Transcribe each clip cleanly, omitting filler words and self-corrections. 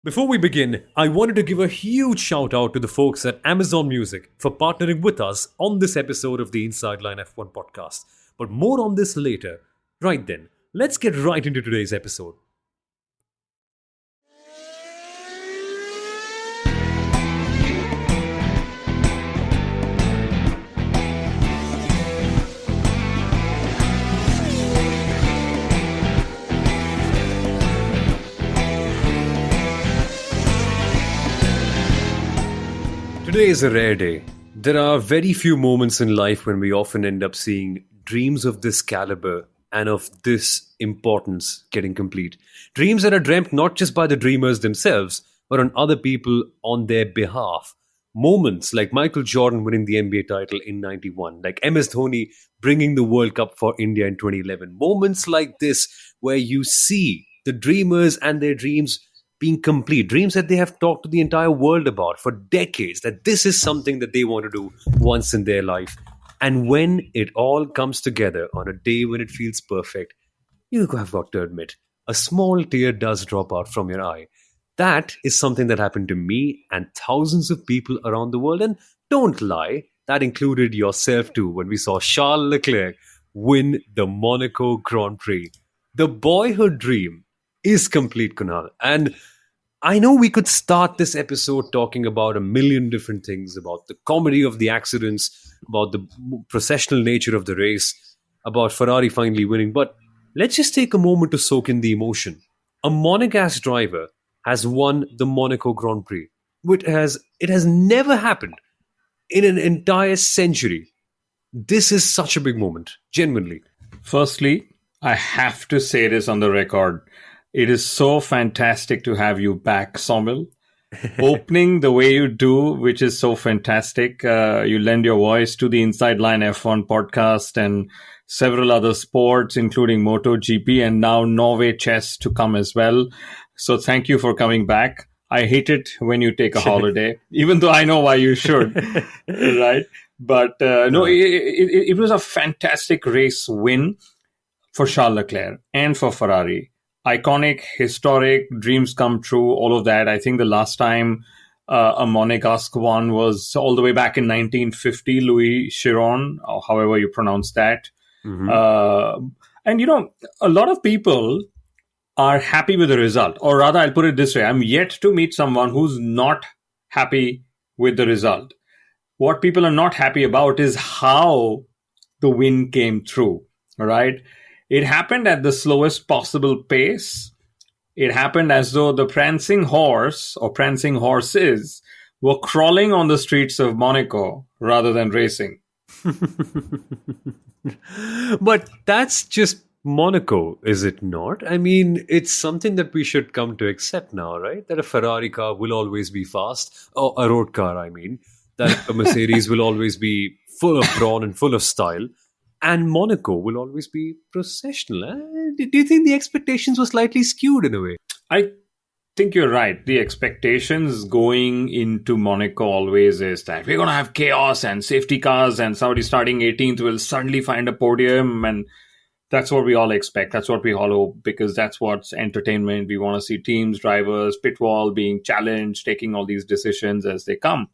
Before we begin, I wanted to give a huge shout out to the folks at Amazon Music for partnering with us on this episode of the Inside Line F1 podcast. But more on this later. Right then, let's get right into today's episode. Today is a rare day. There are very few moments in life when we often end up seeing dreams of this caliber and of this importance getting complete. Dreams that are dreamt not just by the dreamers themselves, but on other people on their behalf. Moments like Michael Jordan winning the NBA title in 91, like MS Dhoni bringing the World Cup for India in 2011. Moments like this where you see the dreamers and their dreams being complete, dreams that they have talked to the entire world about for decades, that this is something that they want to do once in their life. And when it all comes together on a day when it feels perfect, you have got to admit, a small tear does drop out from your eye. That is something that happened to me and thousands of people around the world. And don't lie, that included yourself too when we saw Charles Leclerc win the Monaco Grand Prix. The boyhood dream is complete, Kunal. And I know we could start this episode talking about a million different things, about the comedy of the accidents, about the processional nature of the race, about Ferrari finally winning, but let's just take a moment to soak in the emotion. A Monegasque driver has won the Monaco Grand Prix. It has never happened in an entire century. This is such a big moment, genuinely. Firstly, I have to say this on the record. It is so fantastic to have you back, Somil. Opening the way you do, which is so fantastic. You lend your voice to the Inside Line F1 podcast and several other sports, including MotoGP and now Norway chess to come as well. So thank you for coming back. I hate it when you take a holiday, even though I know why you should, right? But it was a fantastic race win for Charles Leclerc and for Ferrari. Iconic, historic, dreams come true, all of that. I think the last time a Monegasque won was all the way back in 1950, Louis Chiron, or however you pronounce that. Mm-hmm. A lot of people are happy with the result. Or rather, I'll put it this way. I'm yet to meet someone who's not happy with the result. What people are not happy about is how the win came through, right? It happened at the slowest possible pace. It happened as though the prancing horse or prancing horses were crawling on the streets of Monaco rather than racing. But that's just Monaco, is it not? I mean, it's something that we should come to accept now, right? That a Ferrari car will always be fast, or a road car, I mean. That a Mercedes will always be full of brawn and full of style. And Monaco will always be processional. Do you think the expectations were slightly skewed in a way? I think you're right. The expectations going into Monaco always is that we're going to have chaos and safety cars and somebody starting 18th will suddenly find a podium. And that's what we all expect. That's what we all hope, because that's what's entertainment. We want to see teams, drivers, pit wall being challenged, taking all these decisions as they come.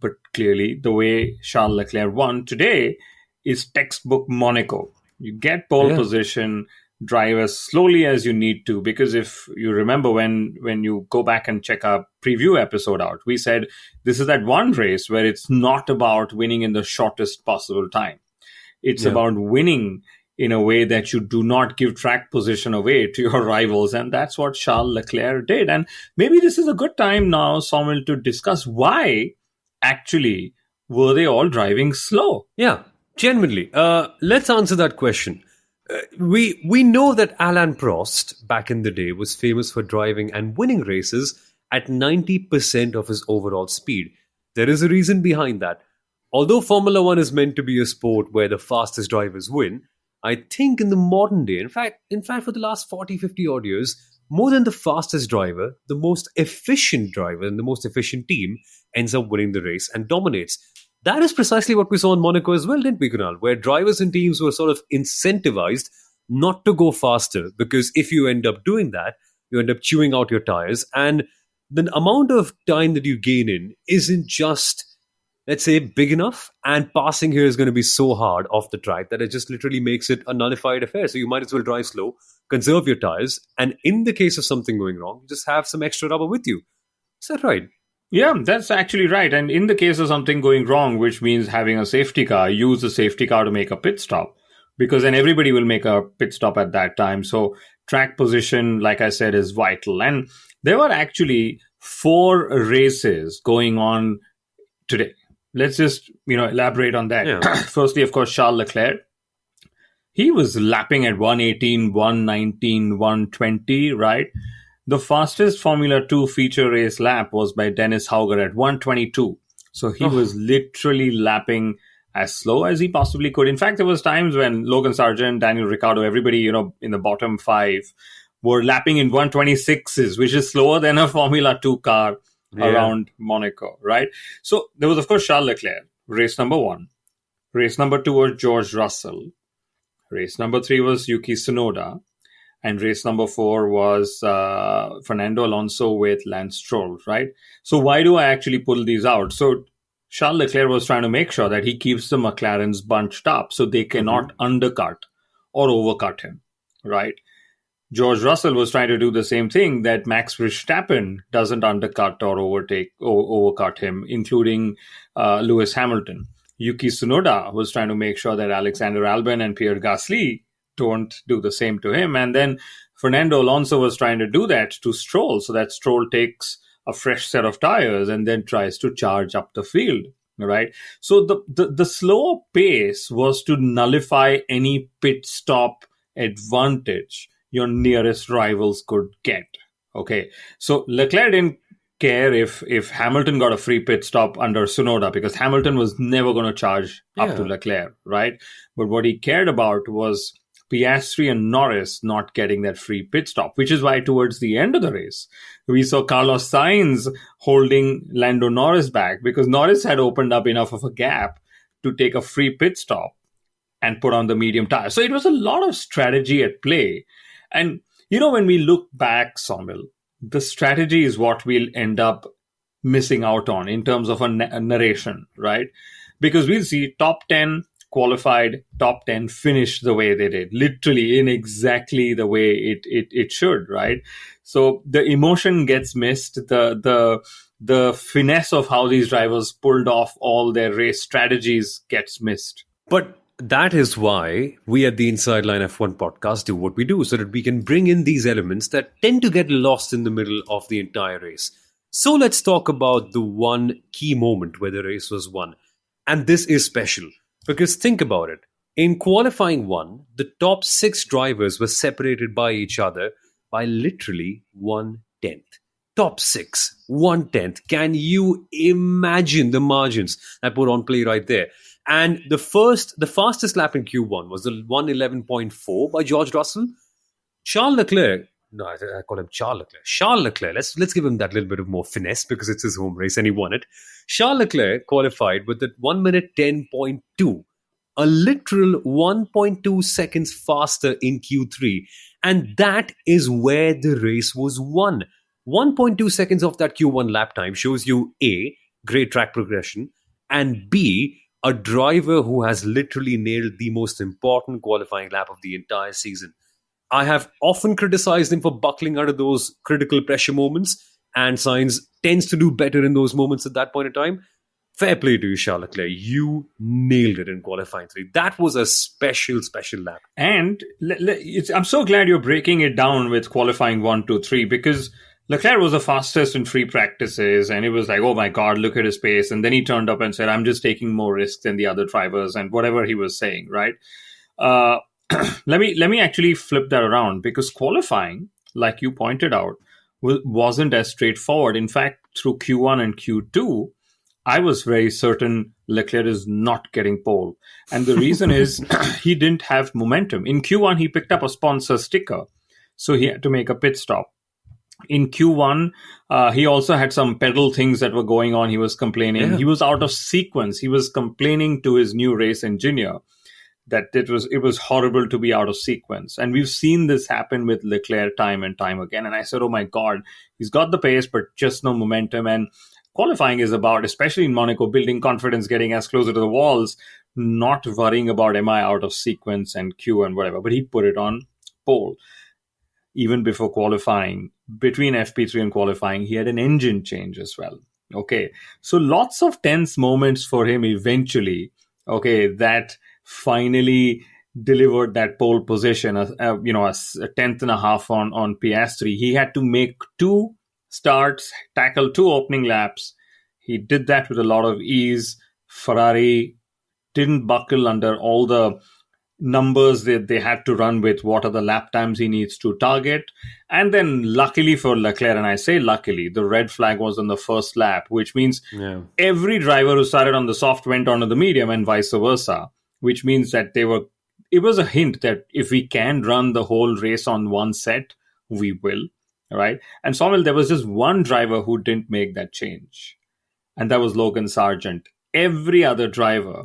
But clearly, the way Charles Leclerc won today is textbook Monaco. You get pole position, drive as slowly as you need to, because if you remember when you go back and check our preview episode out, we said this is that one race where it's not about winning in the shortest possible time. It's about winning in a way that you do not give track position away to your rivals. And that's what Charles Leclerc did. And maybe this is a good time now, Samuel, to discuss why actually were they all driving slow? Yeah. Genuinely, let's answer that question. We know that Alain Prost, back in the day, was famous for driving and winning races at 90% of his overall speed. There is a reason behind that. Although Formula One is meant to be a sport where the fastest drivers win, I think in the modern day, in fact, for the last 40, 50 odd years, more than the fastest driver, the most efficient driver and the most efficient team ends up winning the race and dominates. That is precisely what we saw in Monaco as well, didn't we, Kunal? Where drivers and teams were sort of incentivized not to go faster, because if you end up doing that, you end up chewing out your tires. And the amount of time that you gain in isn't just, let's say, big enough, and passing here is going to be so hard off the track that it just literally makes it a nullified affair. So you might as well drive slow, conserve your tires, and in the case of something going wrong, just have some extra rubber with you. Is that right? Yeah, that's actually right. And in the case of something going wrong, which means having a safety car, use the safety car to make a pit stop, because then everybody will make a pit stop at that time. So track position, like I said, is vital. And there were actually 4 races going on today. Let's just, elaborate on that. Yeah. Firstly, of course, Charles Leclerc. He was lapping at 118, 119, 120, right? The fastest Formula 2 feature race lap was by Dennis Hauger at 122. So he was literally lapping as slow as he possibly could. In fact, there was times when Logan Sargent, Daniel Ricciardo, everybody, in the bottom 5 were lapping in 126s, which is slower than a Formula 2 car around Monaco, right? So there was, of course, Charles Leclerc, race number 1. Race number 2 was George Russell. Race number 3 was Yuki Tsunoda. And race number 4 was Fernando Alonso with Lance Stroll, right? So why do I actually pull these out? So Charles Leclerc was trying to make sure that he keeps the McLarens bunched up so they cannot undercut or overcut him, right? George Russell was trying to do the same thing, that Max Verstappen doesn't undercut or overcut him, including Lewis Hamilton. Yuki Tsunoda was trying to make sure that Alexander Albon and Pierre Gasly don't do the same to him. And then Fernando Alonso was trying to do that to Stroll, so that Stroll takes a fresh set of tires and then tries to charge up the field, right? So the slower pace was to nullify any pit stop advantage your nearest rivals could get. Okay, so Leclerc didn't care if Hamilton got a free pit stop under Tsunoda, because Hamilton was never going to charge up to Leclerc, right? But what he cared about was Piastri and Norris not getting that free pit stop, which is why towards the end of the race, we saw Carlos Sainz holding Lando Norris back, because Norris had opened up enough of a gap to take a free pit stop and put on the medium tire. So it was a lot of strategy at play. And, when we look back, Somil, the strategy is what we'll end up missing out on in terms of a narration, right? Because we'll see top 10 qualified, top 10 finished the way they did, literally in exactly the way it should, right? So the emotion gets missed, the finesse of how these drivers pulled off all their race strategies gets missed. But that is why we at the Inside Line F1 podcast do what we do, so that we can bring in these elements that tend to get lost in the middle of the entire race. So let's talk about the one key moment where the race was won. And this is special, because think about it. In qualifying 1, the top 6 drivers were separated by each other by literally 1/10. Top 6, 1/10. Can you imagine the margins that were on play right there? And the fastest lap in Q1 was the 1:11.4 by George Russell. Charles Leclerc, no, I call him Charles Leclerc. Charles Leclerc, let's give him that little bit of more finesse because it's his home race and he won it. Charles Leclerc qualified with the 1 minute 10.2, a literal 1.2 seconds faster in Q3. And that is where the race was won. 1.2 seconds of that Q1 lap time shows you A, great track progression, and B, a driver who has literally nailed the most important qualifying lap of the entire season. I have often criticized him for buckling under those critical pressure moments, and Sainz tends to do better in those moments at that point in time. Fair play to you, Charles Leclerc. You nailed it in qualifying 3. That was a special lap. And I'm so glad you're breaking it down with qualifying 1, 2, 3, because Leclerc was the fastest in free practices, and it was like, oh my God, look at his pace. And then he turned up and said, I'm just taking more risks than the other drivers, and whatever he was saying, right? Let me actually flip that around, because qualifying, like you pointed out, wasn't as straightforward. In fact, through Q1 and Q2, I was very certain Leclerc is not getting pole. And the reason is he didn't have momentum. In Q1, he picked up a sponsor sticker, so he had to make a pit stop. In Q1, he also had some pedal things that were going on. He was complaining. Yeah. He was out of sequence. He was complaining to his new race engineer that it was horrible to be out of sequence. And we've seen this happen with Leclerc time and time again. And I said, oh my God, he's got the pace, but just no momentum. And qualifying is about, especially in Monaco, building confidence, getting as closer to the walls, not worrying about am I out of sequence and queue and whatever. But he put it on pole. Even before qualifying, between FP3 and qualifying, he had an engine change as well. Okay, so lots of tense moments for him eventually. Okay, that finally delivered that pole position, a tenth and a half on PS3. He had to make 2 starts, tackle 2 opening laps. He did that with a lot of ease. Ferrari didn't buckle under all the numbers that they had to run with. What are the lap times he needs to target? And then luckily for Leclerc, and I say luckily, the red flag was on the first lap, which means every driver who started on the soft went onto the medium and vice versa, which means that it was a hint that if we can run the whole race on one set, we will, right? And Samuel, there was just one driver who didn't make that change, and that was Logan Sargent. Every other driver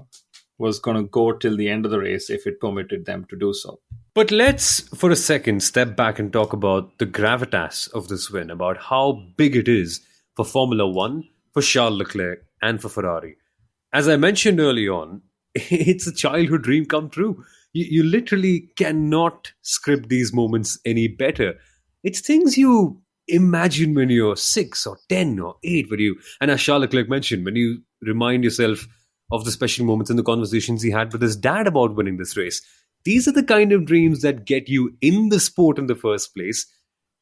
was going to go till the end of the race if it permitted them to do so. But let's, for a second, step back and talk about the gravitas of this win, about how big it is for Formula One, for Charles Leclerc, and for Ferrari. As I mentioned early on, it's a childhood dream come true. You literally cannot script these moments any better. It's things you imagine when you're 6 or 10 or 8, and as Charles Leclerc mentioned, when you remind yourself of the special moments and the conversations he had with his dad about winning this race. These are the kind of dreams that get you in the sport in the first place,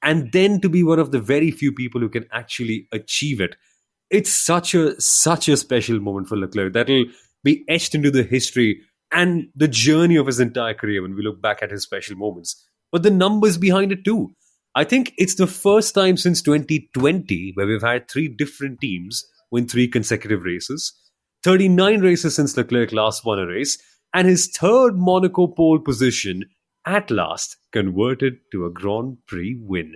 and then to be one of the very few people who can actually achieve it. It's such a special moment for Leclerc that'll be etched into the history and the journey of his entire career when we look back at his special moments. But the numbers behind it too. I think it's the first time since 2020 where we've had 3 different teams win 3 consecutive races. 39 races since Leclerc last won a race, and his 3rd Monaco pole position at last converted to a Grand Prix win.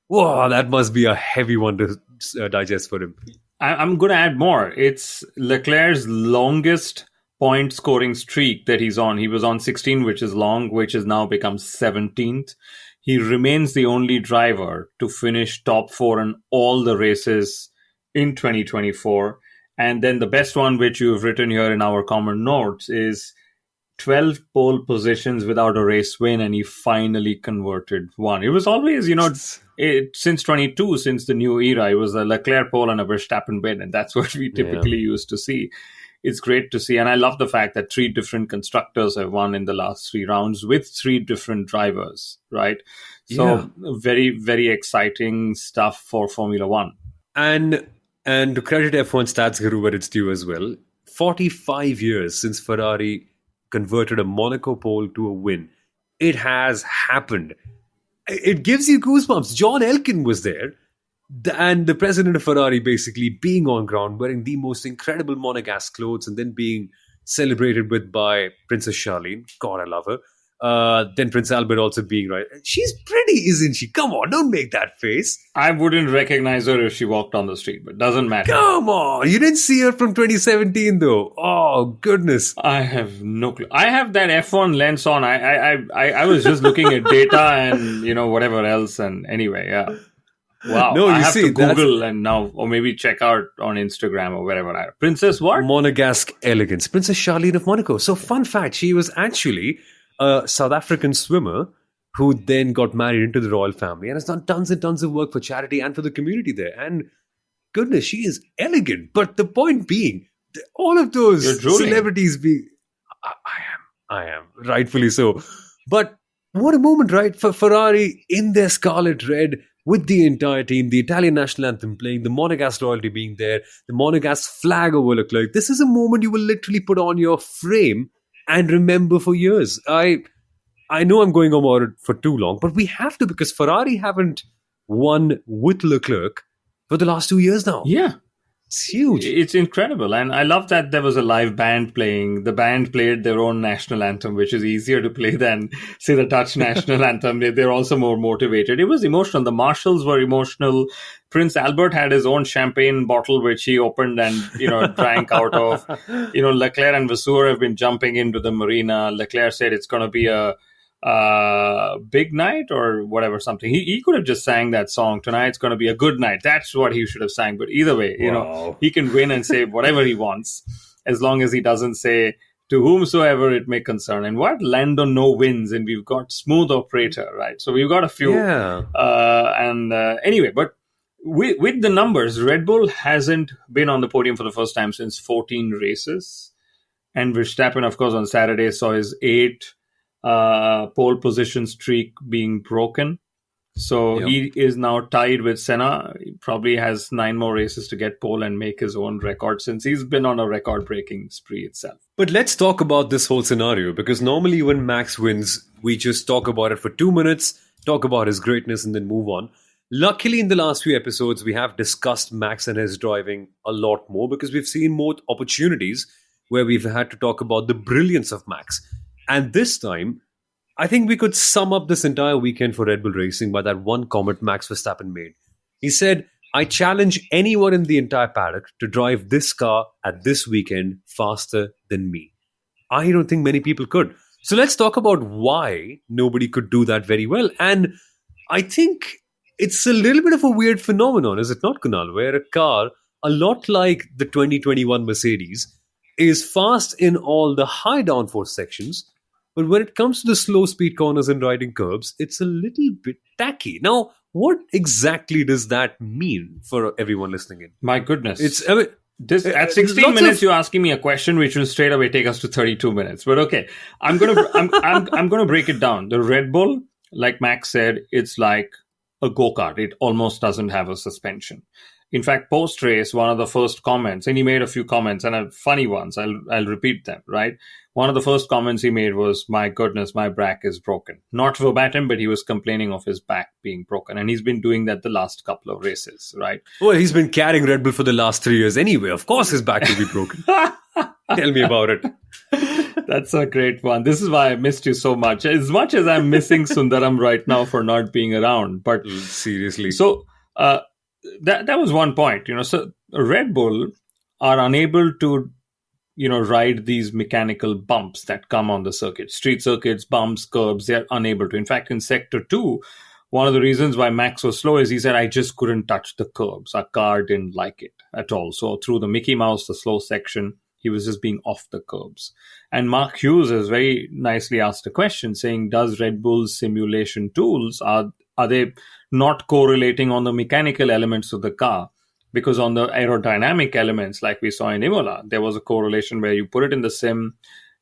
Whoa, that must be a heavy one to digest for him. I'm going to add more. It's Leclerc's longest point scoring streak that he's on. He was on 16, which is long, which has now become 17th. He remains the only driver to finish top 4 in all the races in 2024. And then the best one, which you've written here in our common notes, is 12 pole positions without a race win, and he finally converted one. It was always, since 22, since the new era, it was a Leclerc pole and a Verstappen win, and that's what we typically used to see. It's great to see, and I love the fact that 3 different constructors have won in the last 3 rounds with 3 different drivers, right? So very, very exciting stuff for Formula One. And to credit F1 Stats Guru where it's due as well, 45 years since Ferrari converted a Monaco pole to a win. It has happened. It gives you goosebumps. John Elkann was there, and the president of Ferrari basically being on ground, wearing the most incredible Monegasque clothes, and then being celebrated with by Princess Charlene. God, I love her. Then Prince Albert also being right. She's pretty, isn't she? Come on, don't make that face. I wouldn't recognize her if she walked on the street, but doesn't matter. Come on, you didn't see her from 2017 though. Oh goodness, I have no clue. I have that F1 lens on. I was just looking at data and whatever else. And anyway, yeah. Wow. No, I have to Google and now, or maybe check out on Instagram or wherever. Princess what? Monegasque elegance. Princess Charlene of Monaco. So fun fact, she was actually a South African swimmer who then got married into the royal family and has done tons and tons of work for charity and for the community there. And goodness, she is elegant. But the point being, all of those celebrities being... I am, rightfully so. But what a moment, right? For Ferrari in their scarlet red with the entire team, the Italian national anthem playing, the Monegasque royalty being there, the Monegasque flag over Leclerc. This is a moment you will literally put on your frame and remember for years. I know I'm going on about it for too long, but we have to, because Ferrari haven't won with Leclerc for the last 2 years now. Yeah. It's huge. It's incredible. And I love that there was a live band playing. The band played their own national anthem, which is easier to play than, say, the Dutch national anthem. They're also more motivated. It was emotional. The marshals were emotional. Prince Albert had his own champagne bottle, which he opened and, drank out of. Leclerc and Vasseur have been jumping into the marina. Leclerc said it's going to be a big night or whatever, something. He could have just sang that song, tonight's going to be a good night. That's what he should have sang. But either way, Wow. he can win and say whatever he wants, as long as he doesn't say to whomsoever it may concern. And what Lando no wins, and we've got smooth operator, right? So we've got a few. Yeah. Anyway, but with the numbers, Red Bull hasn't been on the podium for the first time since 14 races. And Verstappen, of course, on Saturday saw his 8 pole position streak being broken. So Yep. he is now tied with Senna. He probably has 9 more races to get pole and make his own record, since he's been on a record-breaking spree itself. But let's talk about this whole scenario, because normally when Max wins, we just talk about it for 2 minutes, talk about his greatness, and then move on. Luckily, in the last few episodes, we have discussed Max and his driving a lot more, because we've seen more opportunities where we've had to talk about the brilliance of Max. And this time, I think we could sum up this entire weekend for Red Bull Racing by that one comment Max Verstappen made. He said, "I challenge anyone in the entire paddock to drive this car at this weekend faster than me." I don't think many people could. So let's talk about why nobody could do that very well. And I think it's a little bit of a weird phenomenon, is it not, Kunal? Where a car, a lot like the 2021 Mercedes, is fast in all the high downforce sections, but when it comes to the slow speed corners and riding curbs, it's a little bit tacky. Now, what exactly does that mean for everyone listening in? My goodness. It's I mean, This at 16 lots minutes, of- you're asking me a question which will straight away take us to 32 minutes. But okay, I'm gonna break it down. The Red Bull, like Max said, it's like a go-kart. It almost doesn't have a suspension. In fact, post-race, one of the first comments, and he made a few comments, and funny ones. I'll repeat them. Right. One of the first comments he made was, "My goodness, my back is broken." Not verbatim, but he was complaining of his back being broken, and he's been doing that the last couple of races. Right. Well, he's been carrying Red Bull for the last 3 years anyway. Of course his back will be broken. Tell me about it. That's a great one. This is why I missed you so much. As much as I'm missing Sundaram right now for not being around. But Seriously. so that was one point. So Red Bull are unable to, ride these mechanical bumps that come on the circuit. Street circuits, bumps, curbs, they're unable to. In fact, in Sector 2, one of the reasons why Max was slow is he said, "I just couldn't touch the curbs. Our car didn't like it at all." So through the Mickey Mouse, the slow section, he was just being off the curbs. And Mark Hughes has very nicely asked a question saying, does Red Bull's simulation tools, are they not correlating on the mechanical elements of the car? Because on the aerodynamic elements, like we saw in Imola, there was a correlation where you put it in the sim,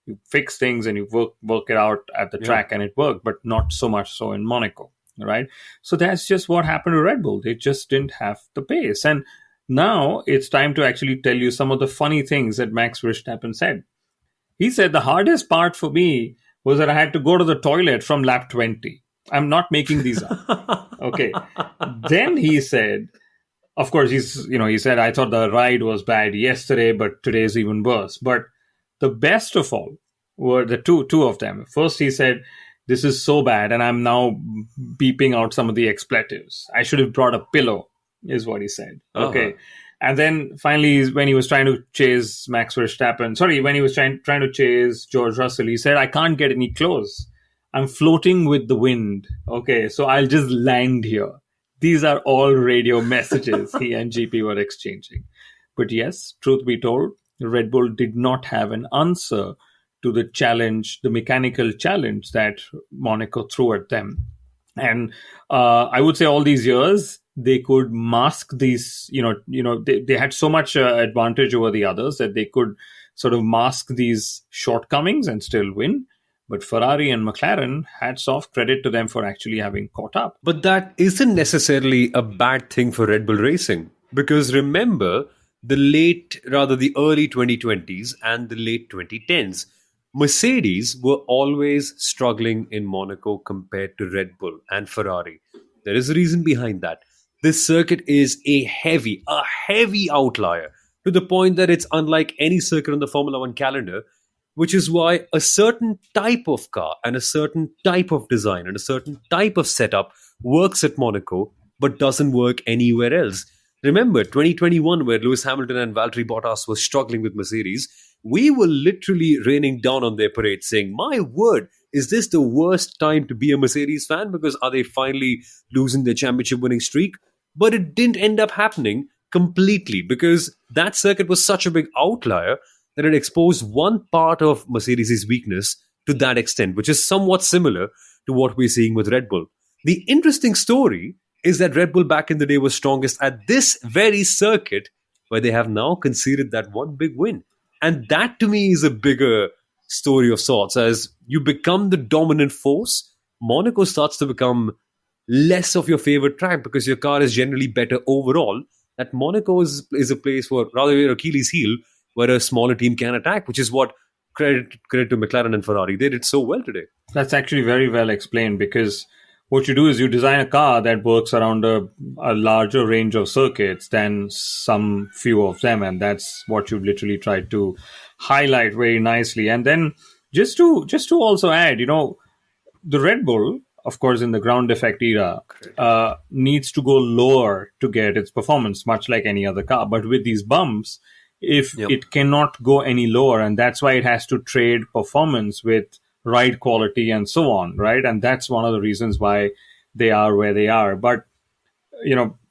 you fix things and you work it out at the track and it worked, but not so much so in Monaco, right? So that's just what happened to Red Bull. They just didn't have the pace. And now it's time to actually tell you some of the funny things that Max Verstappen said. He said, "The hardest part for me was that I had to go to the toilet from lap 20. I'm not making these up." Okay. Then he said, of course, he said, "I thought the ride was bad yesterday, but today's even worse." But the best of all were the two of them. First, he said, "This is so bad, and I'm now beeping out some of the expletives. I should have brought a pillow," is what he said. Okay. Uh-huh. And then finally, when he was trying to chase when he was trying to chase George Russell, he said, "I can't get any close. I'm floating with the wind. Okay, so I'll just land here." These are all radio messages he and GP were exchanging. But yes, truth be told, Red Bull did not have an answer to the challenge, the mechanical challenge that Monaco threw at them. And I would say all these years, they could mask these, they had so much advantage over the others that they could sort of mask these shortcomings and still win. But Ferrari and McLaren, hats off, credit to them for actually having caught up. But that isn't necessarily a bad thing for Red Bull Racing. Because remember, the early 2020s and the late 2010s, Mercedes were always struggling in Monaco compared to Red Bull and Ferrari. There is a reason behind that. this circuit is a heavy outlier to the point that it's unlike any circuit on the Formula One calendar, which is why a certain type of car and a certain type of design and a certain type of setup works at Monaco but doesn't work anywhere else. Remember 2021, where Lewis Hamilton and Valtteri Bottas were struggling with Mercedes, we were literally raining down on their parade saying, my word, is this the worst time to be a Mercedes fan? Because are they finally losing their championship winning streak? But it didn't end up happening completely because that circuit was such a big outlier that it exposed one part of Mercedes' weakness to that extent, which is somewhat similar to what we're seeing with Red Bull. The interesting story is that Red Bull back in the day was strongest at this very circuit where they have now conceded that one big win. And that to me is a bigger story of sorts. As you become the dominant force, Monaco starts to become less of your favorite track because your car is generally better overall. That Monaco is a place where, rather, your Achilles heel, where a smaller team can attack, which is what credit to McLaren and Ferrari. They did so well today. That's actually very well explained, because what you do is you design a car that works around a larger range of circuits than some few of them. And that's what you literally try to highlight very nicely. And then just to also add, the Red Bull, of course, in the ground effect era, needs to go lower to get its performance, much like any other car. But with these bumps, it cannot go any lower. And that's why it has to trade performance with ride quality and so on, right? And that's one of the reasons why they are where they are. But,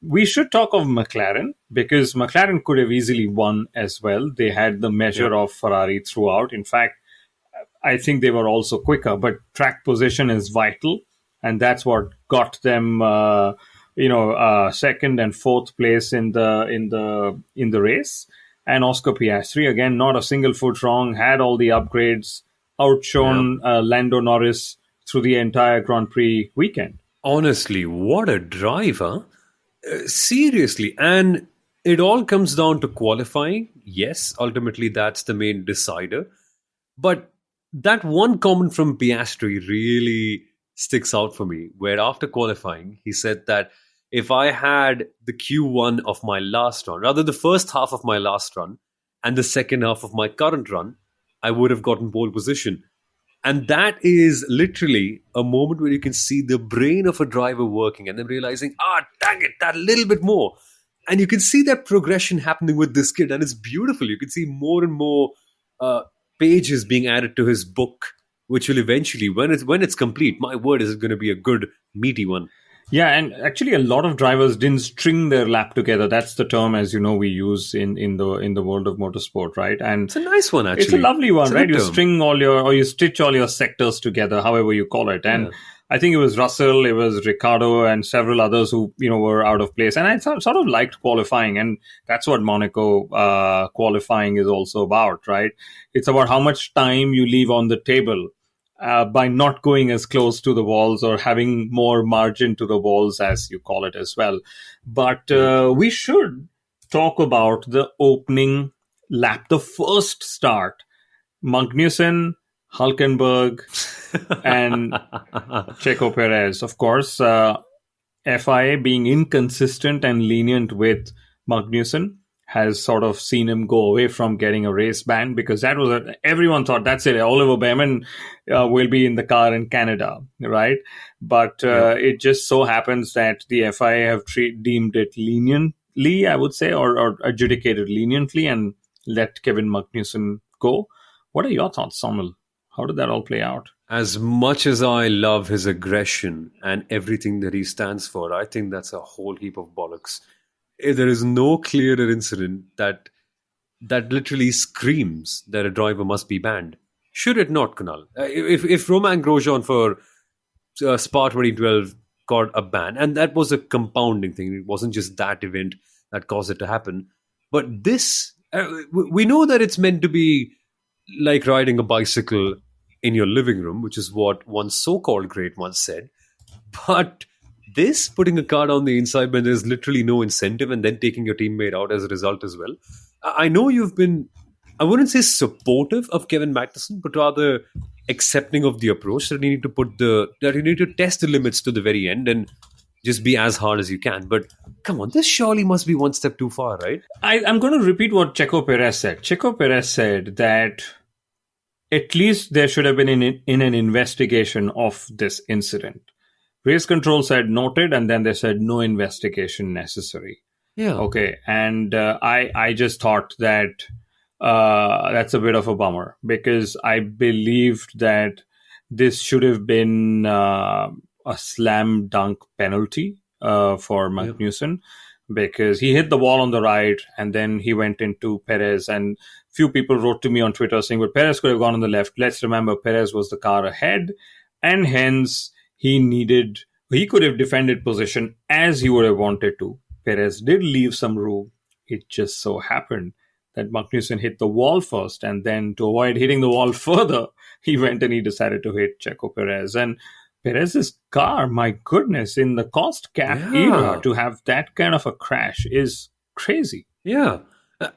we should talk of McLaren, because McLaren could have easily won as well. They had the measure of Ferrari throughout. In fact, I think they were also quicker, but track position is vital. And that's what got them, second and fourth place in the race. And Oscar Piastri, again, not a single foot wrong, had all the upgrades, outshone Lando Norris through the entire Grand Prix weekend. Honestly, what a drive, huh? Seriously. And it all comes down to qualifying. Yes, ultimately that's the main decider. But that one comment from Piastri really sticks out for me, where after qualifying, he said that if I had the Q1 of my last run, rather the first half of my last run and the second half of my current run, I would have gotten pole position. And that is literally a moment where you can see the brain of a driver working and then realizing, dang it, that little bit more. And you can see that progression happening with this kid, and it's beautiful. You can see more and more pages being added to his book, which will eventually, when it's complete, my word, is it going to be a good, meaty one. Yeah, and actually a lot of drivers didn't string their lap together. That's the term, as you know, we use in the world of motorsport, right? And it's a nice one, actually. It's a lovely one, right? You string you stitch all your sectors together, however you call it. And I think it was Russell, it was Ricardo, and several others who, were out of place. And I sort of liked qualifying, and that's what Monaco qualifying is also about, right? It's about how much time you leave on the table by not going as close to the walls or having more margin to the walls, as you call it as well. But we should talk about the opening lap, the first start. Magnussen, Hulkenberg, and Checo Perez. Of course, FIA being inconsistent and lenient with Magnussen has sort of seen him go away from getting a race ban, because that was everyone thought that's it. Oliver Behrman will be in the car in Canada, right? But it just so happens that the FIA have deemed it leniently, I would say, or adjudicated leniently, and let Kevin Magnussen go. What are your thoughts, Samuel? How did that all play out? As much as I love his aggression and everything that he stands for, I think that's a whole heap of bollocks. There is no clearer incident that literally screams that a driver must be banned. Should it not, Kunal? If Romain Grosjean for Spa 2012 got a ban, and that was a compounding thing, it wasn't just that event that caused it to happen. But this, we know that it's meant to be like riding a bicycle in your living room, which is what one so-called great once said. But this, putting a car on the inside when there's literally no incentive and then taking your teammate out as a result as well. I know you've been, I wouldn't say supportive of Kevin Magnussen, but rather accepting of the approach that you need to test the limits to the very end. And just be as hard as you can. But come on, this surely must be one step too far, right? I'm going to repeat what Checo Perez said. Checo Perez said that at least there should have been in an investigation of this incident. Race control said noted, and then they said no investigation necessary. Yeah. Okay, and I just thought that that's a bit of a bummer, because I believed that this should have been a slam dunk penalty for Magnussen, because he hit the wall on the right and then he went into Perez, and few people wrote to me on Twitter saying, well, Perez could have gone on the left. Let's remember, Perez was the car ahead, and hence he could have defended position as he would have wanted to. Perez did leave some room. It just so happened that Magnussen hit the wall first, and then to avoid hitting the wall further, he went and he decided to hit Checo Perez. And Perez's car, my goodness, in the cost cap era, to have that kind of a crash is crazy. Yeah.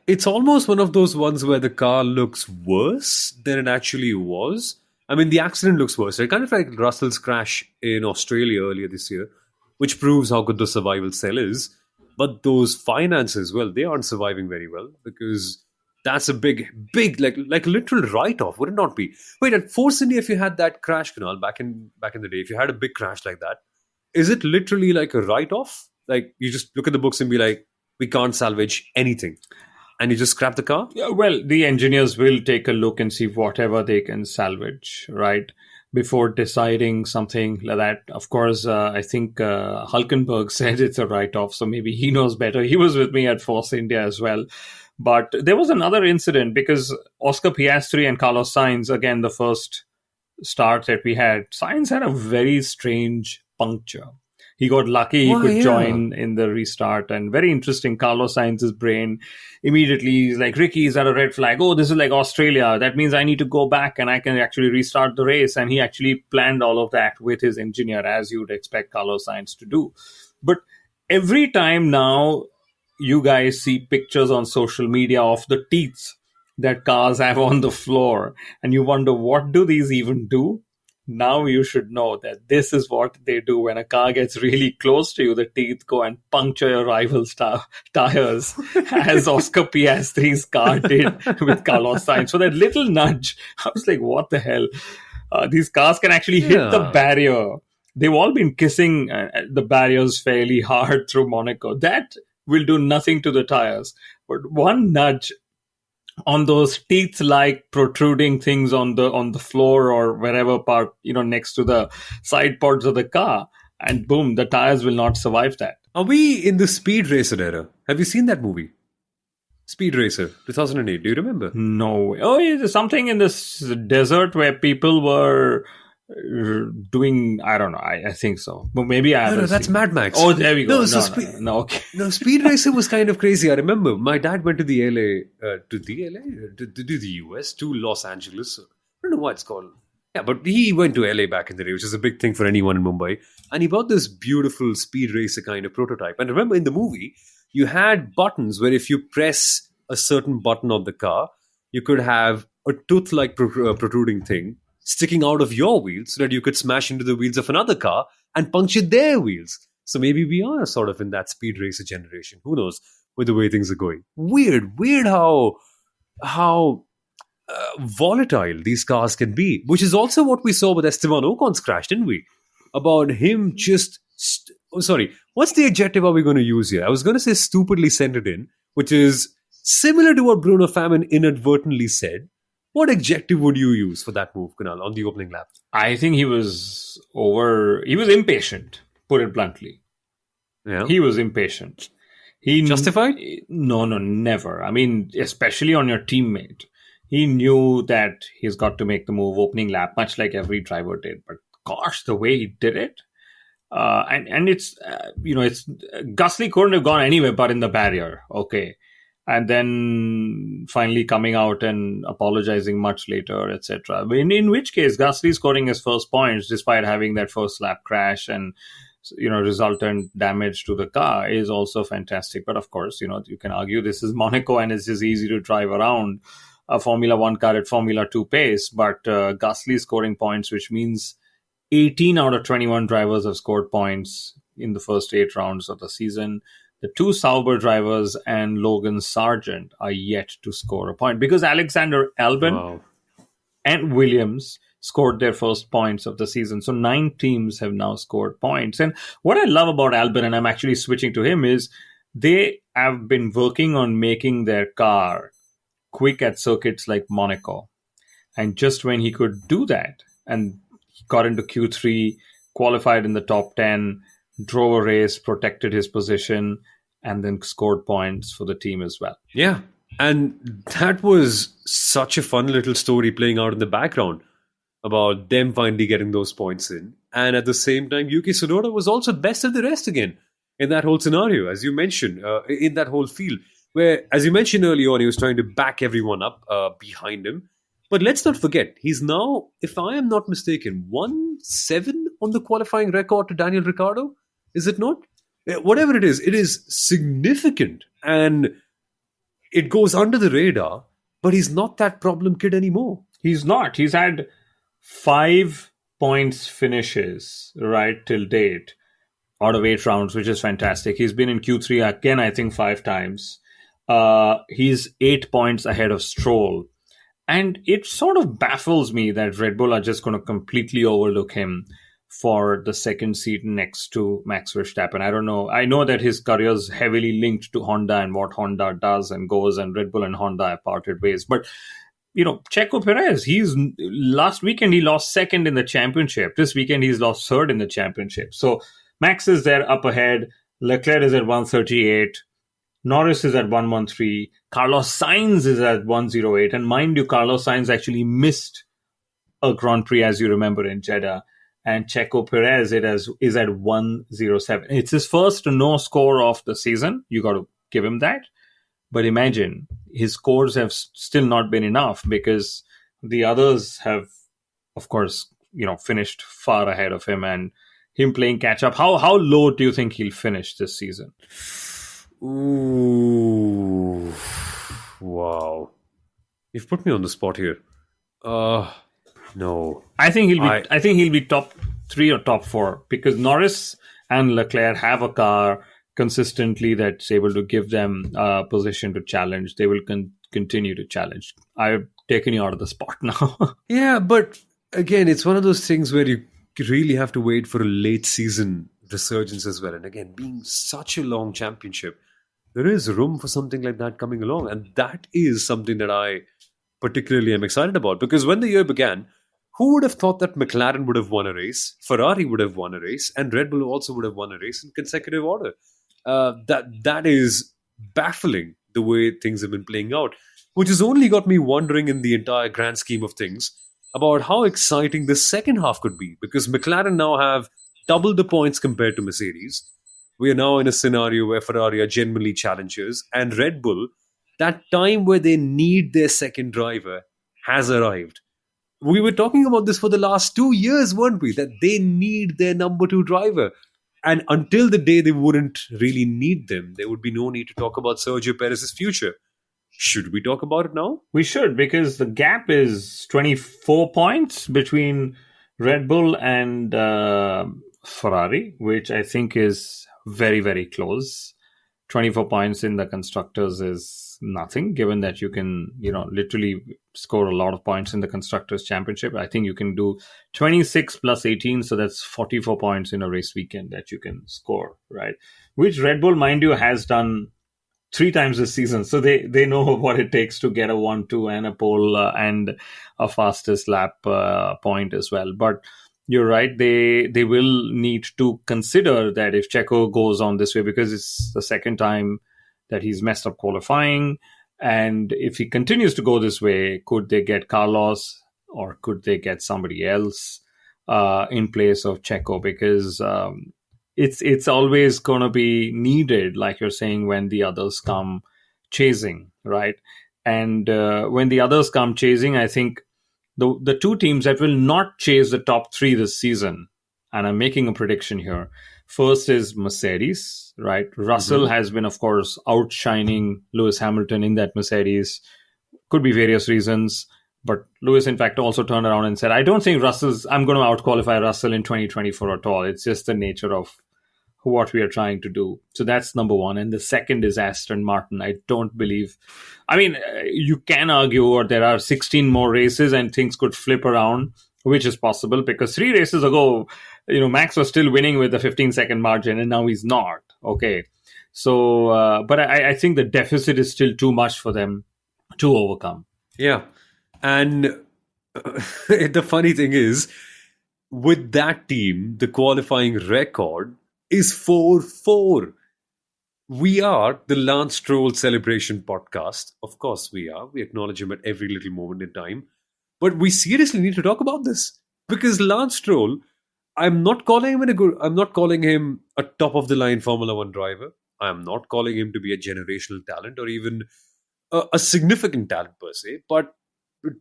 It's almost one of those ones where the car looks worse than it actually was. I mean, the accident looks worse. Right? Kind of like Russell's crash in Australia earlier this year, which proves how good the survival cell is. But those finances, well, they aren't surviving very well, because that's a big, like literal write-off, would it not be? Wait, at Force India, if you had that crash, Kunal, back in the day, if you had a big crash like that, is it literally like a write-off? Like, you just look at the books and be like, we can't salvage anything, and you just scrap the car? Yeah, well, the engineers will take a look and see whatever they can salvage, right, before deciding something like that. Of course, I think Hulkenberg said it's a write-off, so maybe he knows better. He was with me at Force India as well. But there was another incident, because Oscar Piastri and Carlos Sainz, again, the first start that we had, Sainz had a very strange puncture. He got lucky he could join in the restart. And very interesting, Carlos Sainz's brain immediately is like, Ricky, is that a red flag? Oh, this is like Australia. That means I need to go back and I can actually restart the race. And he actually planned all of that with his engineer, as you would expect Carlos Sainz to do. But every time now you guys see pictures on social media of the teeth that cars have on the floor, and you wonder, what do these even do? Now you should know that this is what they do. When a car gets really close to you, the teeth go and puncture your rival's tires, as Oscar Piastri's car did with Carlos Sainz. So that little nudge, I was like, what the hell? These cars can actually hit the barrier. They've all been kissing the barriers fairly hard through Monaco. That will do nothing to the tires. But one nudge on those teeth-like protruding things on the floor or wherever part, next to the side pods of the car, and boom, the tires will not survive that. Are we in the Speed Racer era? Have you seen that movie? Speed Racer, 2008. Do you remember? No. Oh, it's something in this desert where people were doing, I don't know, I think so. But maybe I haven't. No, that's Mad Max. Oh, there we go. No, okay. No, Speed Racer was kind of crazy. I remember my dad went to the LA, to the US, to Los Angeles. I don't know what it's called. Yeah, but he went to LA back in the day, which is a big thing for anyone in Mumbai. And he bought this beautiful Speed Racer kind of prototype. And remember, in the movie, you had buttons where if you press a certain button on the car, you could have a tooth-like protruding thing sticking out of your wheels so that you could smash into the wheels of another car and puncture their wheels. So maybe we are sort of in that Speed Racer generation. Who knows, with the way things are going. Weird how volatile these cars can be, which is also what we saw with Esteban Ocon's crash, didn't we? About him just... what's the adjective are we going to use here? I was going to say stupidly sent it in, which is similar to what Bruno Famin inadvertently said. What adjective would you use for that move, Kunal, on the opening lap? I think he was impatient, put it bluntly. Yeah. He was impatient. Justified? No, never. I mean, especially on your teammate. He knew that he's got to make the move opening lap, much like every driver did. But gosh, the way he did it. And it's, it's Gasly couldn't have gone anywhere but in the barrier. Okay. And then finally coming out and apologizing much later, etc. In which case, Gasly scoring his first points despite having that first lap crash and resultant damage to the car is also fantastic. But of course, you can argue this is Monaco and it's just easy to drive around a Formula 1 car at Formula 2 pace. But Gasly scoring points, which means 18 out of 21 drivers have scored points in the first 8 rounds of the season. The two Sauber drivers and Logan Sargent are yet to score a point because Alexander Albon Wow. and Williams scored their first points of the season. So 9 teams have now scored points. And what I love about Albon, and I'm actually switching to him, is they have been working on making their car quick at circuits like Monaco. And just when he could do that, and he got into Q3, qualified in the top 10, drove a race, protected his position, and then scored points for the team as well. Yeah. And that was such a fun little story playing out in the background about them finally getting those points in. And at the same time, Yuki Tsunoda was also best of the rest again in that whole scenario, as you mentioned, in that whole field, where, as you mentioned early on, he was trying to back everyone up behind him. But let's not forget, he's now, if I am not mistaken, 1-7 on the qualifying record to Daniel Ricciardo. Is it not? Whatever it is significant. And it goes under the radar, but he's not that problem kid anymore. He's not. He's had 5 points finishes right till date out of 8 rounds, which is fantastic. He's been in Q3 again, I think 5 times. He's 8 points ahead of Stroll. And it sort of baffles me that Red Bull are just going to completely overlook him for the second seat next to Max Verstappen. I don't know. I know that his career is heavily linked to Honda and what Honda does and goes, and Red Bull and Honda have parted ways. But, Checo Perez, last weekend he lost second in the championship. This weekend he's lost third in the championship. So Max is there up ahead. Leclerc is at 138. Norris is at 113. Carlos Sainz is at 108. And mind you, Carlos Sainz actually missed a Grand Prix, as you remember, in Jeddah. And Checo Perez is at 107. It's his first no score of the season. You got to give him that. But imagine, his scores have still not been enough because the others have, of course, finished far ahead of him and him playing catch up. How low do you think he'll finish this season? Ooh, wow! You've put me on the spot here. No, I think he'll be top 3 or top 4 because Norris and Leclerc have a car consistently that's able to give them a position to challenge. They will continue to challenge. I've taken you out of the spot now. Yeah, but again, it's one of those things where you really have to wait for a late season resurgence as well. And again, being such a long championship, there is room for something like that coming along. And that is something that I particularly am excited about. Because when the year began, who would have thought that McLaren would have won a race, Ferrari would have won a race, and Red Bull also would have won a race in consecutive order? That is baffling, the way things have been playing out, which has only got me wondering in the entire grand scheme of things about how exciting the second half could be. Because McLaren now have double the points compared to Mercedes. We are now in a scenario where Ferrari are genuinely challengers, and Red Bull, that time where they need their second driver, has arrived. We were talking about this for the last 2 years, weren't we? That they need their number 2 driver. And until the day they wouldn't really need them, there would be no need to talk about Sergio Perez's future. Should we talk about it now? We should, because the gap is 24 points between Red Bull and Ferrari, which I think is very, very close. 24 points in the constructors is nothing, given that you can, literally score a lot of points in the constructors championship. I think you can do 26 plus 18, so that's 44 points in a race weekend that you can score, right? Which Red Bull, mind you, has done 3 times this season. So they know what it takes to get a 1-2 and a pole and a fastest lap point as well. But you're right, they will need to consider that if Checo goes on this way, because it's the second time that he's messed up qualifying. And if he continues to go this way, could they get Carlos or could they get somebody else in place of Checo? Because it's always going to be needed, like you're saying, when the others come chasing, right? And when the others come chasing, I think the 2 teams that will not chase the top 3 this season, and I'm making a prediction here. First is Mercedes, right? Russell has been, of course, outshining Lewis Hamilton in that Mercedes. Could be various reasons. But Lewis, in fact, also turned around and said, I don't think I'm going to outqualify Russell in 2024 at all. It's just the nature of what we are trying to do. So that's number one. And the second is Aston Martin. I don't believe. I mean, you can argue, or there are 16 more races and things could flip around, which is possible because 3 races ago, Max was still winning with a 15-second margin, and now he's not. Okay. So, but I think the deficit is still too much for them to overcome. Yeah. And the funny thing is, with that team, the qualifying record is 4-4. We are the Lance Stroll Celebration podcast. Of course we are. We acknowledge him at every little moment in time. But we seriously need to talk about this. Because Lance Stroll, I'm not calling him a top of the line Formula One driver. I'm not calling him to be a generational talent or even a significant talent per se. But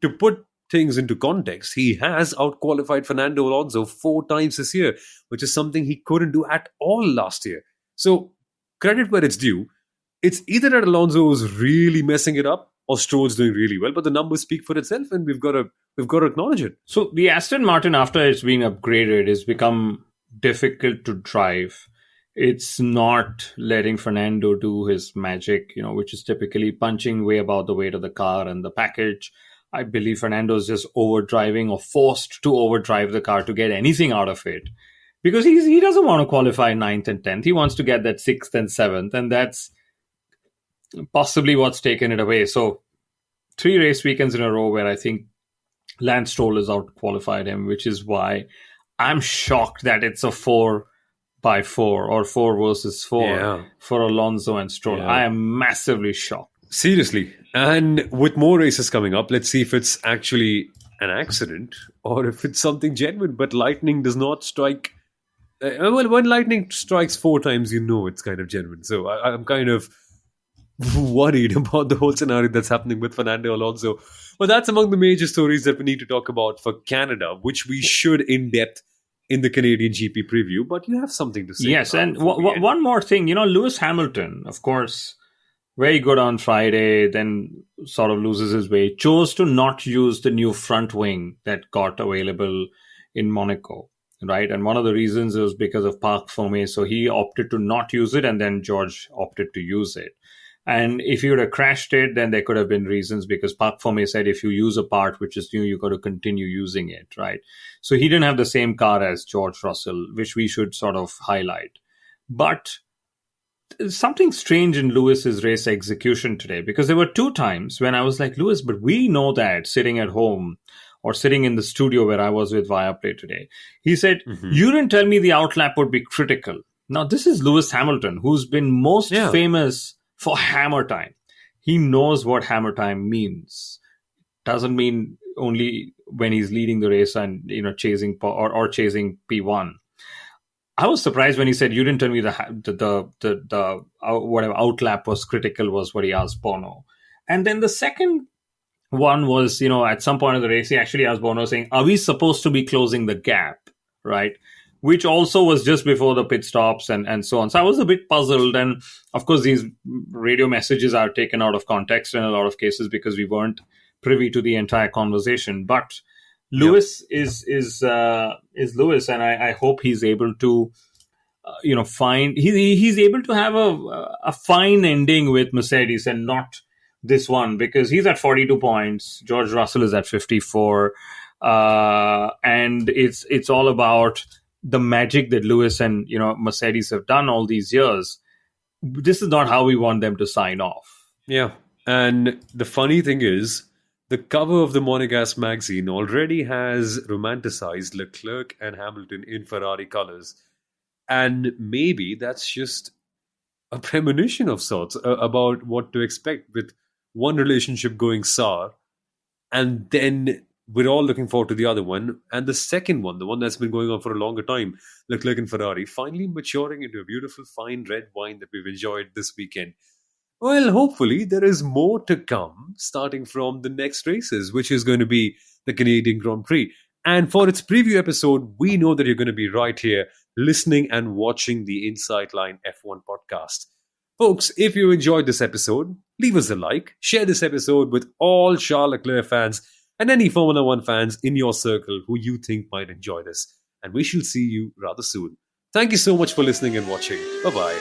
to put things into context, he has outqualified Fernando Alonso 4 times this year, which is something he couldn't do at all last year. So, credit where it's due. It's either that Alonso is really messing it up or Stroll's doing really well, but the numbers speak for itself, and we've got to acknowledge it. So, the Aston Martin, after it's been upgraded, has become difficult to drive. It's not letting Fernando do his magic, which is typically punching way above the weight of the car and the package. I believe Fernando's just overdriving or forced to overdrive the car to get anything out of it. Because he doesn't want to qualify 9th and 10th. He wants to get that 6th and 7th. And that's possibly what's taken it away. So 3 race weekends in a row where I think Lance Stroll has outqualified him, which is why I'm shocked that it's a 4-4 or 4 versus 4 for Alonso and Stroll. I am massively shocked. Seriously. And with more races coming up, let's see if it's actually an accident or if it's something genuine. But lightning does not strike. When lightning strikes 4 times, it's kind of genuine. So I'm kind of worried about the whole scenario that's happening with Fernando Alonso. But that's among the major stories that we need to talk about for Canada, which we should in depth in the Canadian GP preview. But you have something to say. Yes, and one more thing. Lewis Hamilton, of course, very good on Friday, then sort of loses his way, chose to not use the new front wing that got available in Monaco, right? And one of the reasons was because of Parc Fermé, so he opted to not use it, and then George opted to use it. And if you would have crashed it, then there could have been reasons because Parc Fermé said if you use a part which is new, you got to continue using it, right? So he didn't have the same car as George Russell, which we should sort of highlight. But something strange in Lewis's race execution today, because there were 2 times when I was like, Lewis, but we know that sitting at home or sitting in the studio where I was with Viaplay today. He said, you didn't tell me the outlap would be critical. Now, this is Lewis Hamilton, who's been most famous for hammer time. He knows what hammer time means. Doesn't mean only when he's leading the race and, chasing or chasing P1. I was surprised when he said, you didn't tell me the whatever outlap was critical was what he asked Bono. And then the second one was, at some point of the race, he actually asked Bono saying, are we supposed to be closing the gap? Right. Which also was just before the pit stops and so on. So I was a bit puzzled. And of course, these radio messages are taken out of context in a lot of cases because we weren't privy to the entire conversation. But Lewis is Lewis, and I hope he's able to, find he's able to have a fine ending with Mercedes and not this one, because he's at 42 points. George Russell is at 54, and it's all about the magic that Lewis and Mercedes have done all these years. This is not how we want them to sign off. Yeah, and the funny thing is, the cover of the Monegasque magazine already has romanticized Leclerc and Hamilton in Ferrari colors. And maybe that's just a premonition of sorts about what to expect with one relationship going sour. And then we're all looking forward to the other one. And the second one, the one that's been going on for a longer time, Leclerc and Ferrari, finally maturing into a beautiful fine red wine that we've enjoyed this weekend. Well, hopefully there is more to come starting from the next races, which is going to be the Canadian Grand Prix. And for its preview episode, we know that you're going to be right here listening and watching the Insight Line F1 podcast. Folks, if you enjoyed this episode, leave us a like, share this episode with all Charles Leclerc fans and any Formula One fans in your circle who you think might enjoy this. And we shall see you rather soon. Thank you so much for listening and watching. Bye bye.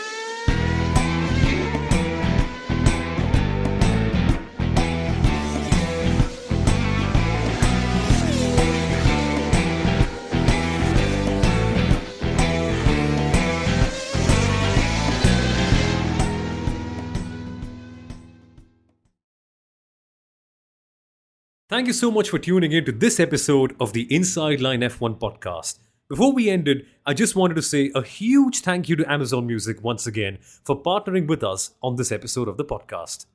Thank you so much for tuning in to this episode of the Inside Line F1 podcast. Before we ended, I just wanted to say a huge thank you to Amazon Music once again for partnering with us on this episode of the podcast.